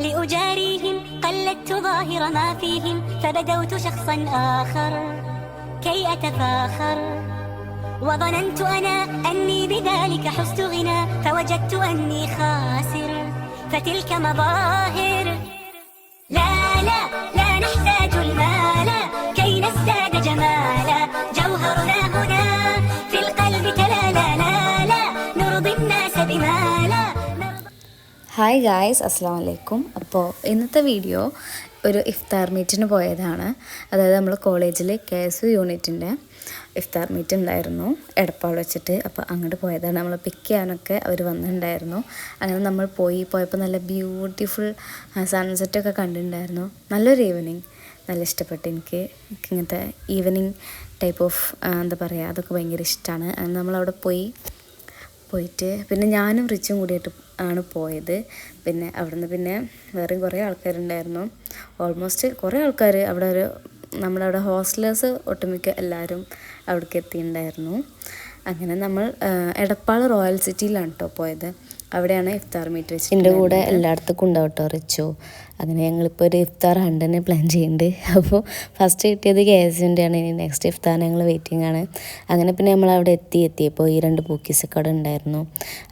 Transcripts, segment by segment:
لأجاريهم قلدت ظاهر ما فيهم فبدوت شخصا آخر كي أتفاخر وظننت أنا أني بذلك حزت غنى فوجدت أني خاسر فتلك مظاهر لا لا لا نحتاج المال كي نزداد جمالا جوهرنا هنا في القلب تلالا لا لا نرضي الناس بما لا. Hi guys, അസ്സലാമു അലൈക്കും. അപ്പോൾ ഇന്നത്തെ വീഡിയോ ഒരു ഇഫ്താർ മീറ്റിന് പോയതാണ്. അതായത് നമ്മൾ കോളേജിൽ KSU യൂണിറ്റിൻ്റെ ഇഫ്താർ മീറ്റ് ഉണ്ടായിരുന്നു എടപ്പാൾ വെച്ചിട്ട്. അപ്പോൾ അങ്ങോട്ട് പോയതാണ്. നമ്മൾ പിക്ക് ചെയ്യാനൊക്കെ അവർ വന്നിട്ടുണ്ടായിരുന്നു. അങ്ങനെ നമ്മൾ പോയപ്പോൾ നല്ല ബ്യൂട്ടിഫുൾ സൺസെറ്റൊക്കെ കണ്ടിട്ടുണ്ടായിരുന്നു. നല്ലൊരു ഈവനിങ്, നല്ല ഇഷ്ടപ്പെട്ടു എനിക്ക്. ഇങ്ങനത്തെ ഈവനിങ് ടൈപ്പ് ഓഫ് എന്താ പറയുക, അതൊക്കെ ഭയങ്കര ഇഷ്ടമാണ്. അങ്ങനെ നമ്മളവിടെ പോയിട്ട് പിന്നെ ഞാനും റിച്ചും കൂടിയിട്ട് ആണ് പോയത്. പിന്നെ അവിടുന്ന് പിന്നെ വേറെയും കുറേ ആൾക്കാരുണ്ടായിരുന്നു. ഓൾമോസ്റ്റ് കുറേ ആൾക്കാർ നമ്മളവിടെ ഹോസ്റ്റലേഴ്സ് ഒട്ടുമിക്ക എല്ലാവരും അവിടേക്ക് എത്തിയിട്ടുണ്ടായിരുന്നു. അങ്ങനെ നമ്മൾ എടപ്പാൾ റോയൽ സിറ്റിയിലാണ് കേട്ടോ പോയത്. അവിടെയാണ് ഇഫ്താർ മീറ്റ് വെച്ച്. എൻ്റെ കൂടെ എല്ലായിടത്തേക്കും ഉണ്ടാവും കേട്ടോ റിച്ചു. അങ്ങനെ ഞങ്ങളിപ്പോൾ ഒരു ഇഫ്താർ ഹണ്ട് തന്നെ പ്ലാൻ ചെയ്യുന്നുണ്ട്. അപ്പോൾ ഫസ്റ്റ് കിട്ടിയത് KSUൻ്റെ ആണ്. ഇനി നെക്സ്റ്റ് ഇഫ്താർ ഞങ്ങൾ വെയിറ്റിംഗ് ആണ്. അങ്ങനെ പിന്നെ നമ്മളവിടെ എത്തിയപ്പോൾ ഈ 2 പൂക്കീസൊക്കെ അവിടെ ഉണ്ടായിരുന്നു.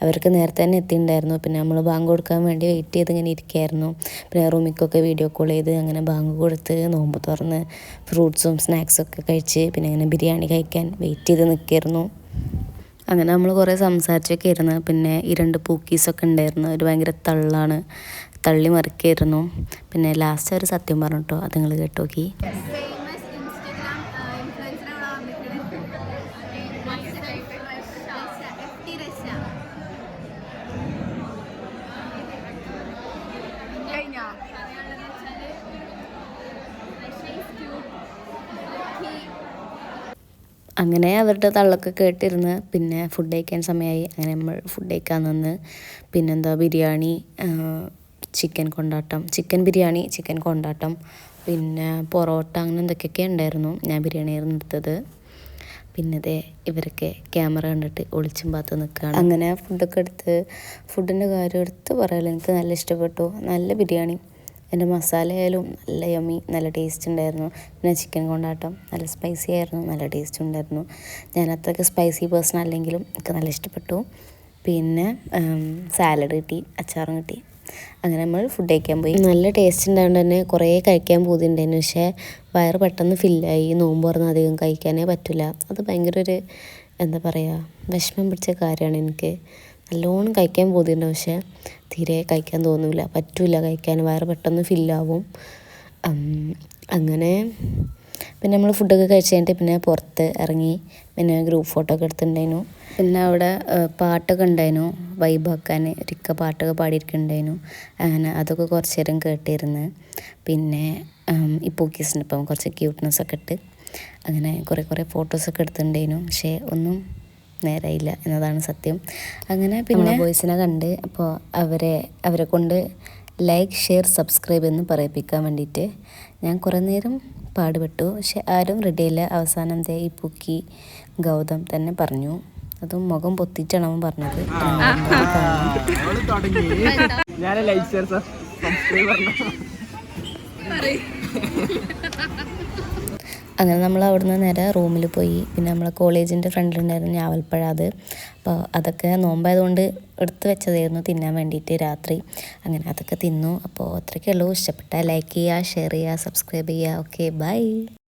അവർക്ക് നേരത്തെ തന്നെ എത്തിയിട്ടുണ്ടായിരുന്നു. പിന്നെ നമ്മൾ ബാങ്ക് കൊടുക്കാൻ വേണ്ടി വെയിറ്റ് ചെയ്ത് ഇങ്ങനെ ഇരിക്കുകയായിരുന്നു. പിന്നെ റൂമിക്കൊക്കെ വീഡിയോ കോൾ ചെയ്ത് അങ്ങനെ ബാങ്ക് കൊടുത്ത് നോമ്പ് തുറന്ന് ഫ്രൂട്ട്സും സ്നാക്സൊക്കെ കഴിച്ച് പിന്നെ അങ്ങനെ ബിരിയാണി കഴിക്കാൻ വെയിറ്റ് ചെയ്ത് നിൽക്കുകയായിരുന്നു. അങ്ങനെ നമ്മൾ കുറേ സംസാരിച്ചൊക്കെ ഇരുന്ന്. പിന്നെ ഈ 2 പൂക്കീസൊക്കെ ഉണ്ടായിരുന്നു. ഒരു ഭയങ്കര തള്ളി മറിക്കായിരുന്നു. പിന്നെ ലാസ്റ്റ് ഒരു സത്യം പറഞ്ഞു കേട്ടോ, അത് നിങ്ങൾ കേട്ട് നോക്കി. അങ്ങനെ അവരുടെ തള്ളൊക്കെ കേട്ടിരുന്ന് പിന്നെ ഫുഡ് കഴിക്കാൻ സമയമായി. അങ്ങനെ നമ്മൾ ഫുഡ് കഴിക്കാൻ നിന്ന്. പിന്നെന്താ ബിരിയാണി, ചിക്കൻ ബിരിയാണി, ചിക്കൻ കൊണ്ടാട്ടം, പിന്നെ പൊറോട്ട, അങ്ങനെ എന്തൊക്കെയൊക്കെ ഉണ്ടായിരുന്നു. ഞാൻ ബിരിയാണിയായിരുന്നു എടുത്തത്. പിന്നെ ഇവരൊക്കെ ക്യാമറ കണ്ടിട്ട് ഒളിച്ചും പാത്ത് നിൽക്കുകയാണ്. അങ്ങനെ ഫുഡൊക്കെ ഫുഡിൻ്റെ കാര്യം എടുത്ത് പറയാലോ, എനിക്ക് നല്ല ഇഷ്ടപ്പെട്ടു. നല്ല ബിരിയാണി, എൻ്റെ മസാല ആയാലും നല്ല യമ്മി, നല്ല ടേസ്റ്റ് ഉണ്ടായിരുന്നു. പിന്നെ ചിക്കൻ കൊണ്ടാട്ടം നല്ല സ്പൈസി ആയിരുന്നു, നല്ല ടേസ്റ്റ് ഉണ്ടായിരുന്നു. ഞാൻ അത്രയ്ക്ക് സ്പൈസി പേഴ്സൺ അല്ലെങ്കിലും എനിക്ക് നല്ല ഇഷ്ടപ്പെട്ടു. പിന്നെ സാലഡ് കിട്ടി, അച്ചാറും കിട്ടി. അങ്ങനെ നമ്മൾ ഫുഡ് കഴിക്കാൻ പോയി. നല്ല ടേസ്റ്റ് ഉണ്ടായതുകൊണ്ട് തന്നെ കുറേ കഴിക്കാൻ പോകുന്നുണ്ടായിരുന്നു. പക്ഷേ വയറ് പെട്ടെന്ന് ഫില്ലായി. നോമ്പ് തുറന്ന് അധികം കഴിക്കാനേ പറ്റില്ല. അത് ഭയങ്കര ഒരു എന്താ പറയുക, വിഷമം പിടിച്ച കാര്യമാണ് എനിക്ക്. നല്ലോണം കഴിക്കാൻ പോകുന്നുണ്ട്, പക്ഷേ തീരെ കഴിക്കാൻ പറ്റില്ല കഴിക്കാൻ. വയറ് പെട്ടെന്ന് ഫില്ലാവും. അങ്ങനെ പിന്നെ നമ്മൾ ഫുഡൊക്കെ കഴിച്ച് കഴിഞ്ഞിട്ട് പിന്നെ പുറത്ത് ഇറങ്ങി. പിന്നെ ഗ്രൂപ്പ് ഫോട്ടോ ഒക്കെ എടുത്തിട്ടുണ്ടായിരുന്നു. പിന്നെ അവിടെ പാട്ടൊക്കെ ഉണ്ടായിരുന്നു വൈബാക്കാൻ. ഒരിക്ക പാട്ടൊക്കെ പാടിയിരിക്കുന്നുണ്ടായിരുന്നു. അങ്ങനെ അതൊക്കെ കുറച്ച് നേരം കേട്ടിരുന്ന്. പിന്നെ ഈ പൂക്കീസിൻ്റെ ഇപ്പം കുറച്ച് ക്യൂട്ട്നെസ്സൊക്കെ ഇട്ട് അങ്ങനെ കുറേ ഫോട്ടോസൊക്കെ എടുത്തിട്ടുണ്ടായിരുന്നു. പക്ഷേ ഒന്നും നേരായില്ല എന്നതാണ് സത്യം. അങ്ങനെ പിന്നെ ബോയ്സിനെ കണ്ട്. അപ്പോൾ അവരെ കൊണ്ട് ലൈക്ക്, ഷെയർ, സബ്സ്ക്രൈബ് എന്ന് പറയിപ്പിക്കാൻ വേണ്ടിയിട്ട് ഞാൻ കുറേ നേരം പാടുപെട്ടു. പക്ഷെ ആരും റെഡിയായില്ല. അവസാനം ഈ പൂക്കി ഗൗതം തന്നെ പറഞ്ഞു. അതും മുഖം പൊത്തിച്ചാണ് അവൻ പറഞ്ഞത്. അങ്ങനെ നമ്മൾ അവിടുന്ന് നേരെ റൂമിൽ പോയി. പിന്നെ നമ്മളെ കോളേജിൻ്റെ ഫ്രണ്ടിലുണ്ടായിരുന്നു ഞാവൽപ്പഴ. അപ്പോൾ അതൊക്കെ നോമ്പായതുകൊണ്ട് എടുത്ത് വെച്ചതായിരുന്നു തിന്നാൻ വേണ്ടിയിട്ട് രാത്രി. അങ്ങനെ അതൊക്കെ തിന്നു. അപ്പോൾ അത്രയ്ക്കേ ഉള്ളൂ. ഇഷ്ടപ്പെട്ടാൽ ലൈക്ക് ചെയ്യുക, ഷെയർ ചെയ്യുക, സബ്സ്ക്രൈബ് ചെയ്യുക. Okay, by.